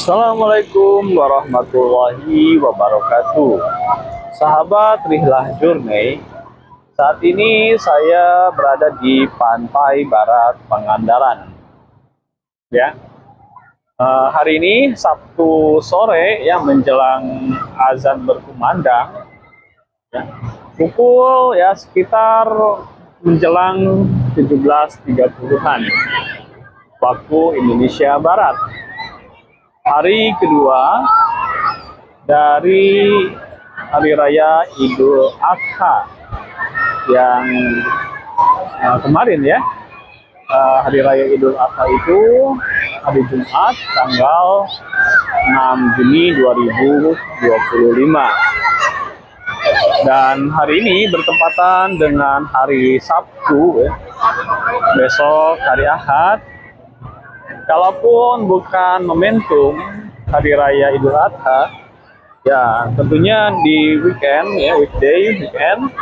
Assalamualaikum warahmatullahi wabarakatuh. Sahabat Rihlah Journey, saat ini saya berada di pantai barat Pangandaran. Ya, hari ini Sabtu sore ya menjelang azan berkumandang. Ya, pukul ya sekitar menjelang 17.30-an waktu Indonesia Barat. Hari kedua dari Hari Raya Idul Adha yang kemarin ya. Hari Raya Idul Adha itu hari Jumat tanggal 6 Juni 2025. Dan hari ini bertepatan dengan hari Sabtu ya. Besok hari Ahad. Kalaupun bukan momentum Hari Raya Idul Adha, ya tentunya di weekend, ya weekend,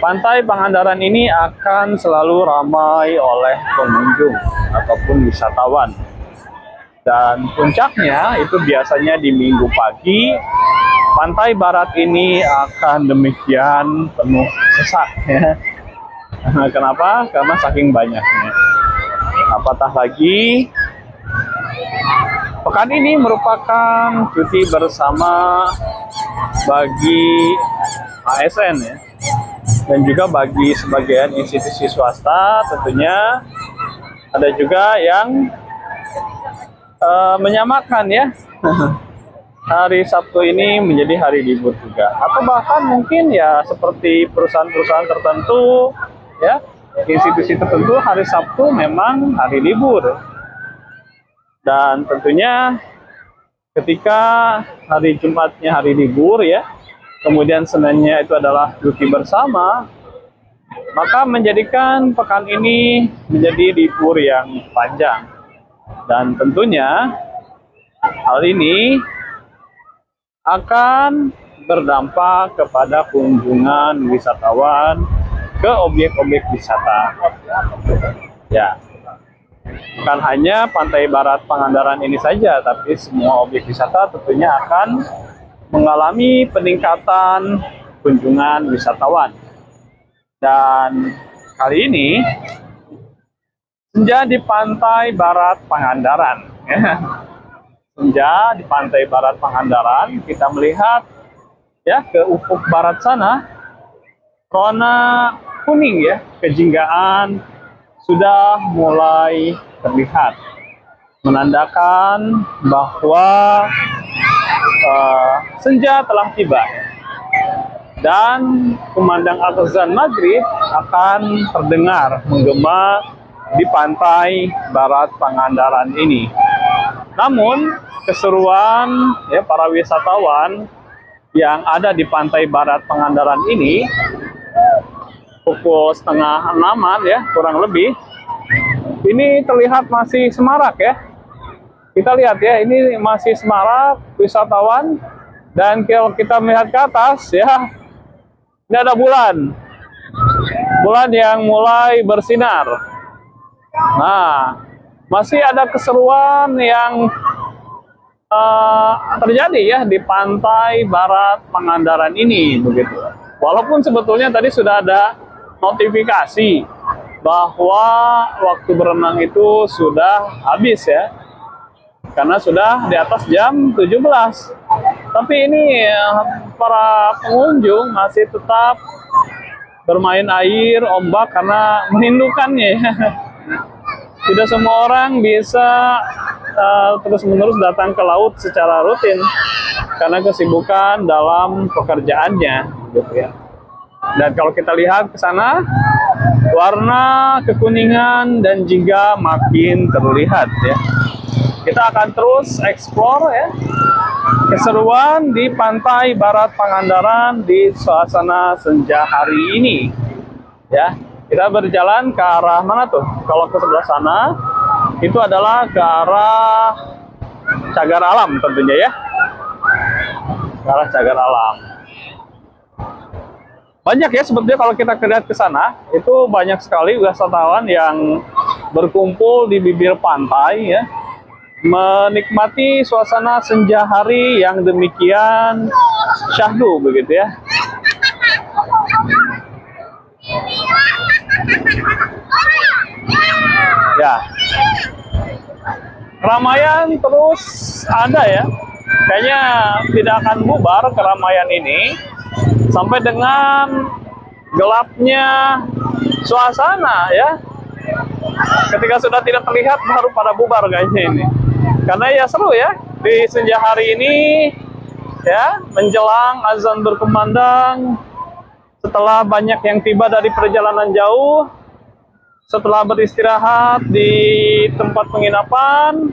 Pantai Pangandaran ini akan selalu ramai oleh pengunjung ataupun wisatawan. Dan puncaknya itu biasanya di Minggu pagi, Pantai Barat ini akan demikian penuh sesak. Ya. Kenapa? Karena saking banyaknya. Apatah lagi, pekan ini merupakan cuti bersama bagi ASN ya, dan juga bagi sebagian institusi swasta. Tentunya ada juga yang menyamakan ya hari Sabtu ini menjadi hari libur juga, atau bahkan mungkin ya seperti perusahaan-perusahaan tertentu ya, institusi tertentu hari Sabtu memang hari libur. Dan tentunya ketika hari Jumatnya hari libur ya, kemudian Seninnya itu adalah cuti bersama, maka menjadikan pekan ini menjadi libur yang panjang. Dan tentunya hal ini akan berdampak kepada kunjungan wisatawan ke objek-objek wisata. Ya, bukan hanya Pantai Barat Pangandaran ini saja, tapi semua objek wisata tentunya akan mengalami peningkatan kunjungan wisatawan. Dan kali ini senja di Pantai Barat Pangandaran. Senja di Pantai Barat Pangandaran, kita melihat ya ke ufuk barat sana, warna kuning ya, kejinggaan sudah mulai terlihat, menandakan bahwa senja telah tiba. Dan kumandang azan maghrib akan terdengar menggema di Pantai Barat Pangandaran ini. Namun keseruan ya para wisatawan yang ada di Pantai Barat Pangandaran ini pukul 5:30 ya, kurang lebih, ini terlihat masih semarak ya. Kita lihat ya, ini masih semarak wisatawan. Dan kalau kita melihat ke atas ya, ini ada bulan yang mulai bersinar. Nah, masih ada keseruan yang terjadi ya di Pantai Barat Pangandaran ini begitu. Walaupun sebetulnya tadi sudah ada notifikasi bahwa waktu berenang itu sudah habis ya, karena sudah di atas jam 17. Tapi ini para pengunjung masih tetap bermain air, ombak karena merindukannya ya. Tidak semua orang bisa terus-menerus datang ke laut secara rutin karena kesibukan dalam pekerjaannya gitu ya. Dan kalau kita lihat ke sana, warna kekuningan dan jingga makin terlihat ya. Kita akan terus eksplor ya keseruan di Pantai Barat Pangandaran di suasana senja hari ini. Ya, kita berjalan ke arah mana tuh? Kalau ke sebelah sana itu adalah ke arah Cagar Alam tentunya ya. Ke arah Cagar Alam. Banyak ya sebetulnya kalau kita lihat ke sana, itu banyak sekali wisatawan yang berkumpul di bibir pantai ya. menikmati suasana senja hari yang demikian syahdu begitu ya. Ya, keramaian terus ada ya. Kayaknya tidak akan bubar keramaian ini sampai dengan gelapnya suasana ya. Ketika sudah tidak terlihat baru pada bubar kayaknya ini. Karena ya seru ya di senja hari ini ya, menjelang azan berkumandang, setelah banyak yang tiba dari perjalanan jauh, setelah beristirahat di tempat penginapan,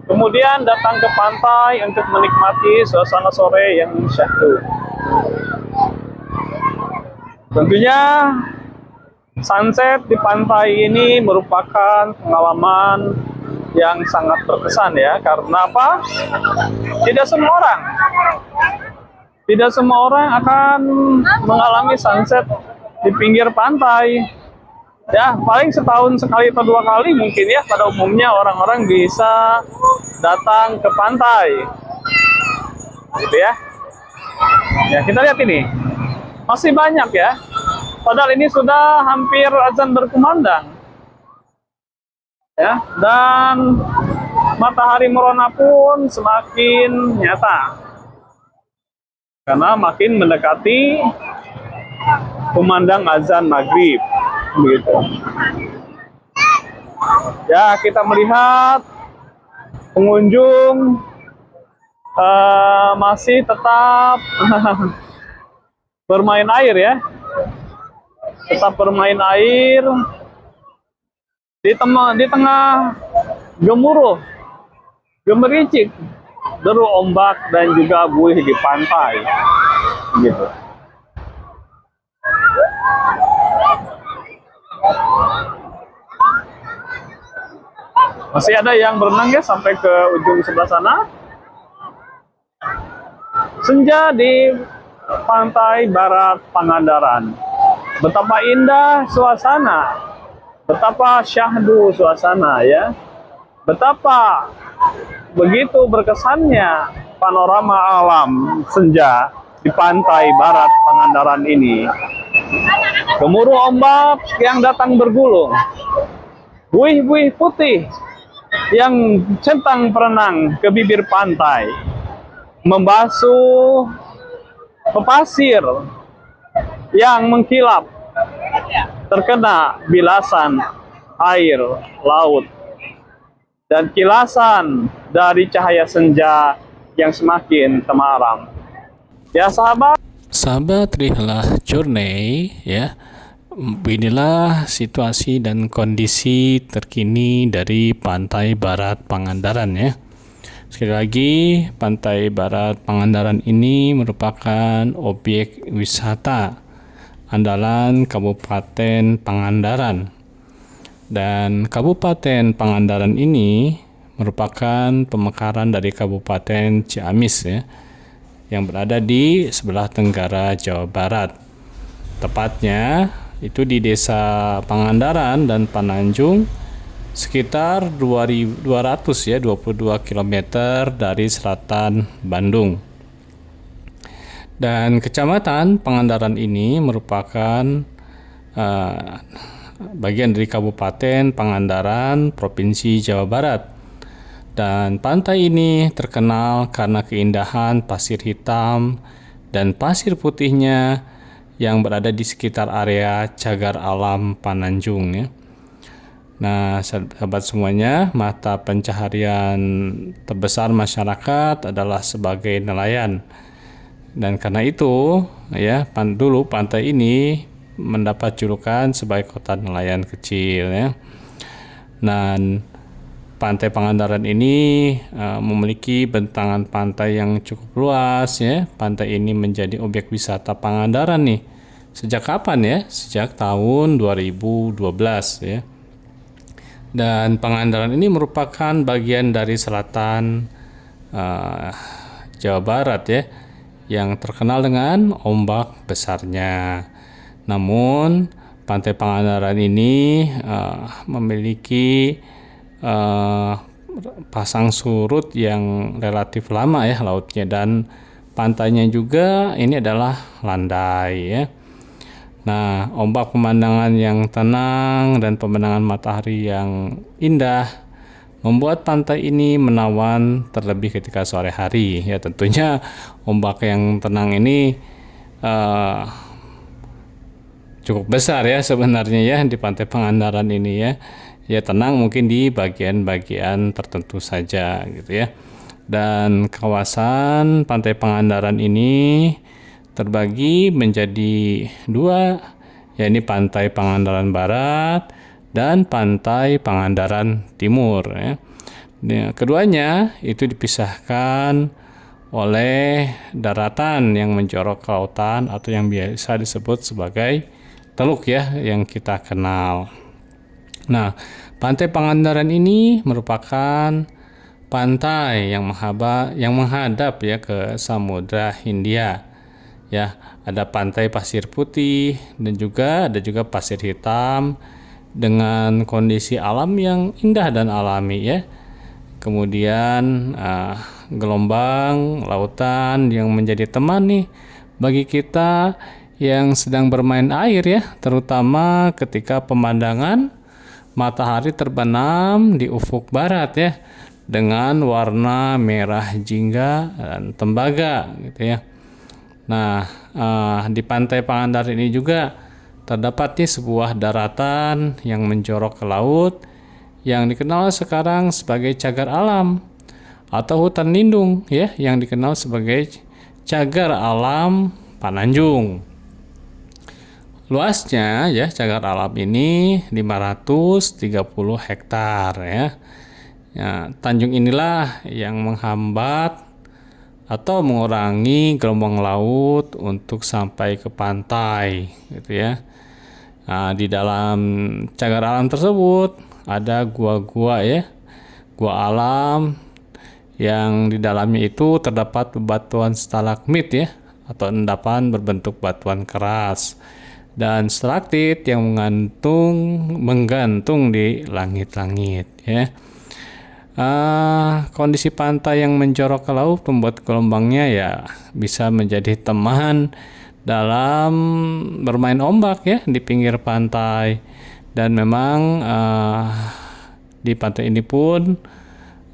kemudian datang ke pantai untuk menikmati suasana sore yang syahdu. Tentunya sunset di pantai ini merupakan pengalaman yang sangat berkesan ya. Karena apa? Tidak semua orang akan mengalami sunset di pinggir pantai. Ya, paling setahun sekali atau 2 kali mungkin ya pada umumnya orang-orang bisa datang ke pantai. Gitu ya. Ya, kita lihat ini. Masih banyak ya. Padahal ini sudah hampir azan berkumandang. Ya, dan matahari merona pun semakin nyata. Karena makin mendekati kumandang azan maghrib. Begitu. Ya, kita melihat pengunjung masih tetap bermain air ya. Tetap bermain air di tengah gemuruh, gemericik, deru ombak dan juga buih di pantai. Gitu. Masih ada yang berenang ya sampai ke ujung sebelah sana. Senja di pantai barat Pangandaran. Betapa indah suasana, betapa syahdu suasana ya. Betapa begitu berkesannya panorama alam senja di pantai barat Pangandaran ini. Gemuruh ombak yang datang bergulung, buih-buih putih yang centang perenang ke bibir pantai, membasuh pasir yang mengkilap terkena bilasan air laut dan kilasan dari cahaya senja yang semakin temaram. Ya sahabat Rihlah Journey ya. Inilah situasi dan kondisi terkini dari Pantai Barat Pangandaran ya. Sekali lagi, Pantai Barat Pangandaran ini merupakan objek wisata andalan Kabupaten Pangandaran. Dan Kabupaten Pangandaran ini merupakan pemekaran dari Kabupaten Ciamis ya, yang berada di sebelah tenggara Jawa Barat. Tepatnya itu di Desa Pangandaran dan Pananjung, sekitar 2200 ya, 22 km dari selatan Bandung. Dan Kecamatan Pangandaran ini merupakan bagian dari Kabupaten Pangandaran, Provinsi Jawa Barat. Dan pantai ini terkenal karena keindahan pasir hitam dan pasir putihnya yang berada di sekitar area cagar alam Pananjung ya. Nah, sahabat semuanya, mata pencaharian terbesar masyarakat adalah sebagai nelayan. Dan karena itu, ya, dulu pantai ini mendapat julukan sebagai kota nelayan kecil ya. Dan Pantai Pangandaran ini memiliki bentangan pantai yang cukup luas ya. Pantai ini menjadi objek wisata Pangandaran nih. Sejak kapan ya? Sejak tahun 2012 ya. Dan Pangandaran ini merupakan bagian dari selatan Jawa Barat ya, yang terkenal dengan ombak besarnya. Namun Pantai Pangandaran ini memiliki pasang surut yang relatif lama ya lautnya, dan pantainya juga ini adalah landai ya. Nah, ombak, pemandangan yang tenang dan pemandangan matahari yang indah membuat pantai ini menawan, terlebih ketika sore hari. Ya, tentunya ombak yang tenang ini eh, cukup besar ya sebenarnya ya di Pantai Pangandaran ini ya. Ya, tenang mungkin di bagian-bagian tertentu saja gitu ya. Dan kawasan Pantai Pangandaran ini terbagi menjadi dua, yakni Pantai Pangandaran Barat dan Pantai Pangandaran Timur ya. Nah, keduanya itu dipisahkan oleh daratan yang menjorok ke lautan atau yang biasa disebut sebagai teluk ya yang kita kenal. Nah, Pantai Pangandaran ini merupakan pantai yang menghadap ya ke Samudra Hindia. Ya, ada pantai pasir putih dan ada juga pasir hitam dengan kondisi alam yang indah dan alami ya. Kemudian gelombang lautan yang menjadi teman nih bagi kita yang sedang bermain air ya, terutama ketika pemandangan matahari terbenam di ufuk barat ya dengan warna merah jingga dan tembaga gitu ya. Nah, di Pantai Pangandaran ini juga terdapat nih sebuah daratan yang menjorok ke laut yang dikenal sekarang sebagai cagar alam atau hutan lindung ya, yang dikenal sebagai cagar alam Pananjung. Luasnya ya cagar alam ini 530 hektar ya. Ya, tanjung inilah yang menghambat atau mengurangi gelombang laut untuk sampai ke pantai gitu ya. Nah, di dalam cagar alam tersebut ada gua-gua ya, gua alam yang di dalamnya itu terdapat bebatuan stalagmit ya atau endapan berbentuk batuan keras dan stalaktit yang menggantung di langit-langit ya. Kondisi pantai yang menjorok ke laut membuat gelombangnya ya bisa menjadi teman dalam bermain ombak ya di pinggir pantai. Dan memang di pantai ini pun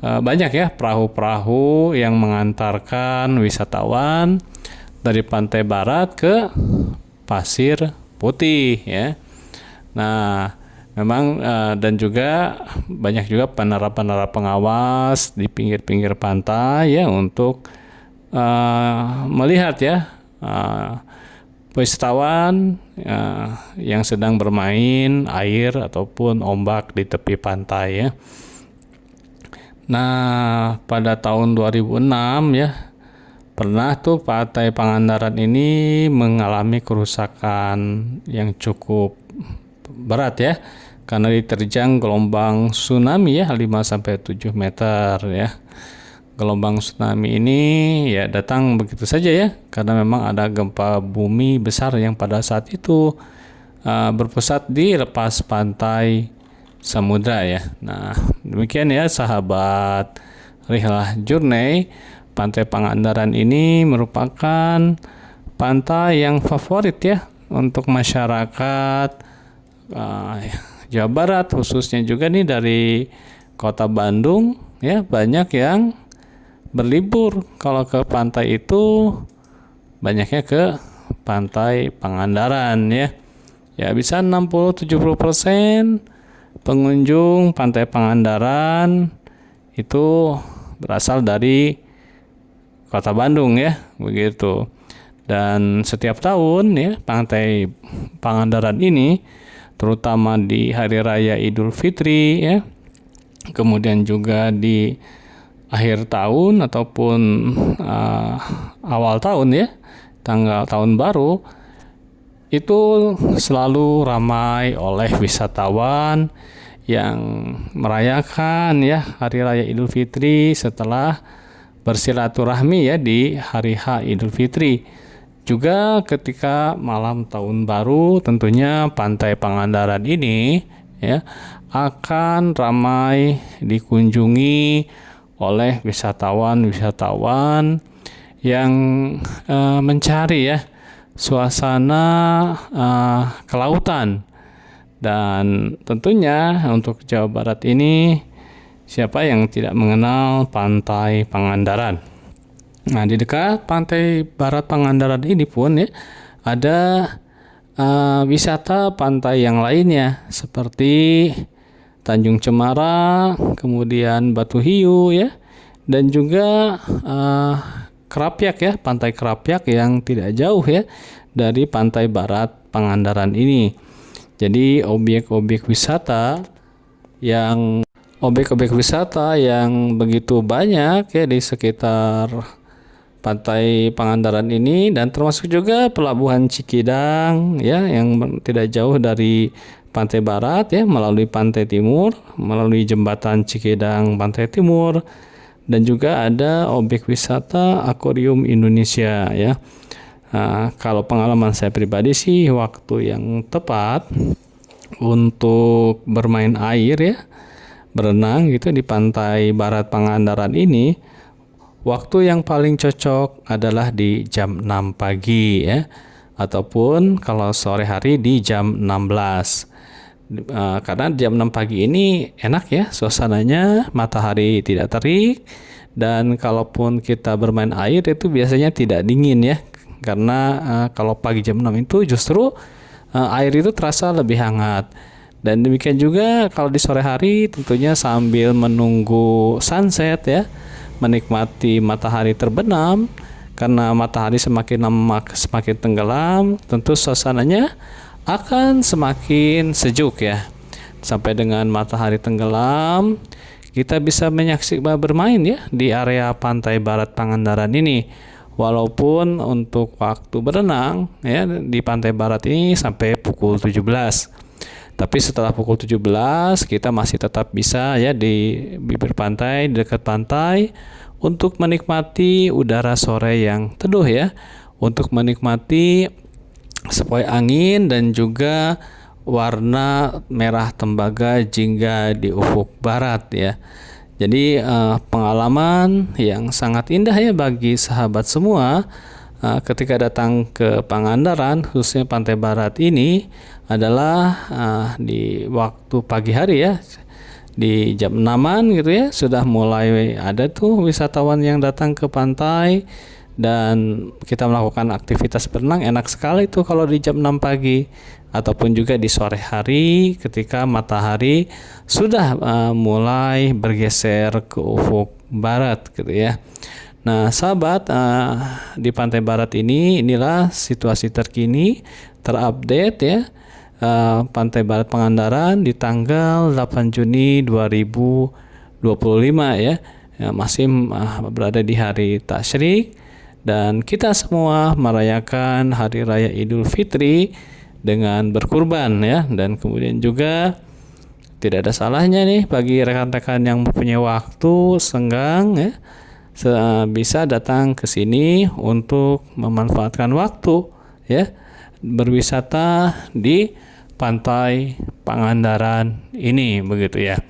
banyak ya perahu-perahu yang mengantarkan wisatawan dari pantai barat ke Pasir Putih ya. Nah, memang dan juga banyak juga penara-penara pengawas di pinggir-pinggir pantai ya untuk melihat ya wisatawan yang sedang bermain air ataupun ombak di tepi pantai ya. Nah, pada tahun 2006 ya pernah tuh Pantai Pangandaran ini mengalami kerusakan yang cukup berat ya, karena diterjang gelombang tsunami ya 5-7 meter ya. Gelombang tsunami ini ya datang begitu saja ya, karena memang ada gempa bumi besar yang pada saat itu berpusat di lepas pantai samudra ya. Nah, demikian ya sahabat Rihlah Journey, Pantai Pangandaran ini merupakan pantai yang favorit ya untuk masyarakat Jawa Barat, khususnya juga nih dari kota Bandung ya, banyak yang berlibur kalau ke pantai itu banyaknya ke Pantai Pangandaran ya. Ya bisa 60-70% pengunjung Pantai Pangandaran itu berasal dari kota Bandung ya, begitu. Dan setiap tahun ya Pantai Pangandaran ini terutama di hari raya Idul Fitri ya, kemudian juga di akhir tahun ataupun awal tahun ya, tanggal tahun baru, itu selalu ramai oleh wisatawan yang merayakan ya hari raya Idul Fitri setelah bersilaturahmi ya di hari H Idul Fitri. Juga ketika malam tahun baru tentunya Pantai Pangandaran ini ya akan ramai dikunjungi oleh wisatawan-wisatawan yang mencari ya suasana kelautan. Dan tentunya untuk Jawa Barat ini, siapa yang tidak mengenal Pantai Pangandaran. Nah, di dekat Pantai Barat Pangandaran ini pun ya ada wisata pantai yang lainnya seperti Tanjung Cemara, kemudian Batu Hiu ya, dan juga Kerapyak ya, Pantai Kerapyak yang tidak jauh ya dari Pantai Barat Pangandaran ini. Jadi objek-objek wisata yang begitu banyak ya di sekitar Pantai Pangandaran ini, dan termasuk juga Pelabuhan Cikidang ya yang tidak jauh dari Pantai Barat ya, melalui Pantai Timur, melalui jembatan Cikidang Pantai Timur, dan juga ada objek wisata Akuarium Indonesia ya. Nah, kalau pengalaman saya pribadi sih, waktu yang tepat untuk bermain air ya, berenang gitu di Pantai Barat Pangandaran ini, waktu yang paling cocok adalah di jam 6 pagi ya, ataupun kalau sore hari di jam 16. Karena jam 6 pagi ini enak ya suasananya, matahari tidak terik, dan kalaupun kita bermain air itu biasanya tidak dingin ya. Karena kalau pagi jam 6 itu justru air itu terasa lebih hangat. Dan demikian juga kalau di sore hari, tentunya sambil menunggu sunset ya, menikmati matahari terbenam. Karena matahari semakin lama semakin tenggelam, tentu suasananya akan semakin sejuk ya. Sampai dengan matahari tenggelam, kita bisa menyaksikan bermain ya di area Pantai Barat Pangandaran ini. Walaupun untuk waktu berenang ya di Pantai Barat ini sampai pukul 17. Tapi setelah pukul 17 kita masih tetap bisa ya di bibir pantai, di dekat pantai, untuk menikmati udara sore yang teduh ya, untuk menikmati sepoi angin dan juga warna merah tembaga jingga di ufuk barat ya. Jadi pengalaman yang sangat indah ya bagi sahabat semua ketika datang ke Pangandaran, khususnya Pantai Barat ini, adalah di waktu pagi hari ya, di jam 6-an gitu ya, sudah mulai ada tuh wisatawan yang datang ke pantai, dan kita melakukan aktivitas berenang. Enak sekali tuh kalau di jam 6 pagi, ataupun juga di sore hari ketika matahari sudah mulai bergeser ke ufuk barat gitu ya. Nah sahabat, di Pantai Barat ini, inilah situasi terkini terupdate ya, Pantai Barat Pangandaran di tanggal 8 Juni 2025 ya, masih berada di hari tasyrik, dan kita semua merayakan hari raya Idul Fitri dengan berkurban ya. Dan kemudian juga tidak ada salahnya nih bagi rekan-rekan yang mempunyai waktu senggang ya, bisa datang ke sini untuk memanfaatkan waktu ya, berwisata di Pantai Pangandaran ini begitu ya.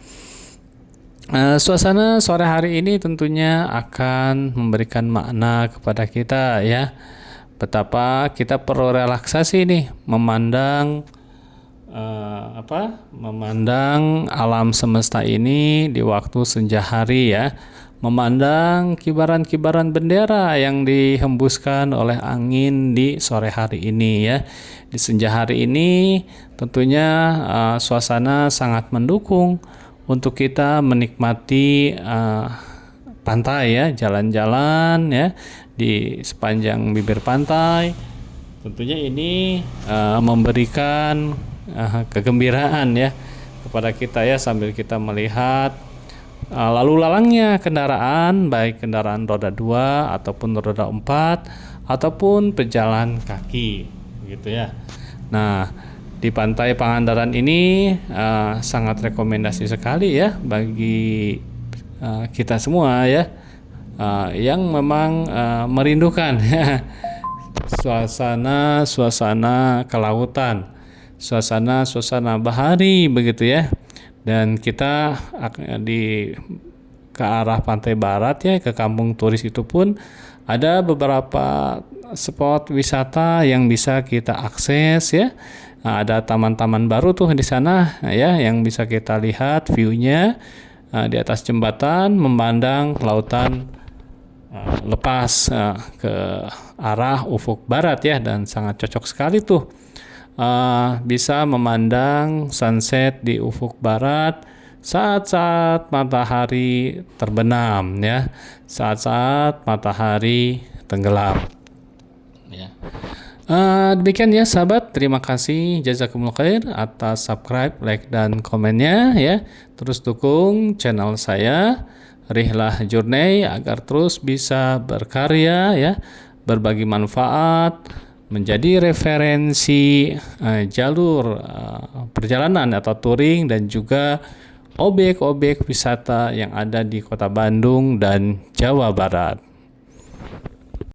Suasana sore hari ini tentunya akan memberikan makna kepada kita ya, betapa kita perlu relaksasi nih, memandang memandang alam semesta ini di waktu senja hari ya, memandang kibaran-kibaran bendera yang dihembuskan oleh angin di sore hari ini ya. Di senja hari ini tentunya suasana sangat mendukung untuk kita menikmati pantai ya, jalan-jalan ya di sepanjang bibir pantai. Tentunya ini memberikan kegembiraan ya kepada kita ya, sambil kita melihat lalu lalangnya kendaraan, baik kendaraan roda 2 ataupun roda 4 ataupun pejalan kaki gitu ya. Nah, di Pantai Pangandaran ini sangat rekomendasi sekali ya bagi kita semua ya, yang memang merindukan ya suasana kelautan, suasana bahari begitu ya. Dan kita ke arah pantai barat ya, ke kampung turis itu pun ada beberapa spot wisata yang bisa kita akses ya. Nah, ada taman-taman baru tuh di sana ya, yang bisa kita lihat view-nya di atas jembatan memandang lautan lepas ke arah ufuk barat ya, dan sangat cocok sekali tuh bisa memandang sunset di ufuk barat saat-saat matahari terbenam ya, saat-saat matahari tenggelam ya. Demikian ya sahabat, terima kasih, jazakumullah khair atas subscribe, like, dan komennya ya. Terus dukung channel saya Rihlah Journey agar terus bisa berkarya ya, berbagi manfaat, menjadi referensi jalur perjalanan atau touring, dan juga objek-objek wisata yang ada di Kota Bandung dan Jawa Barat.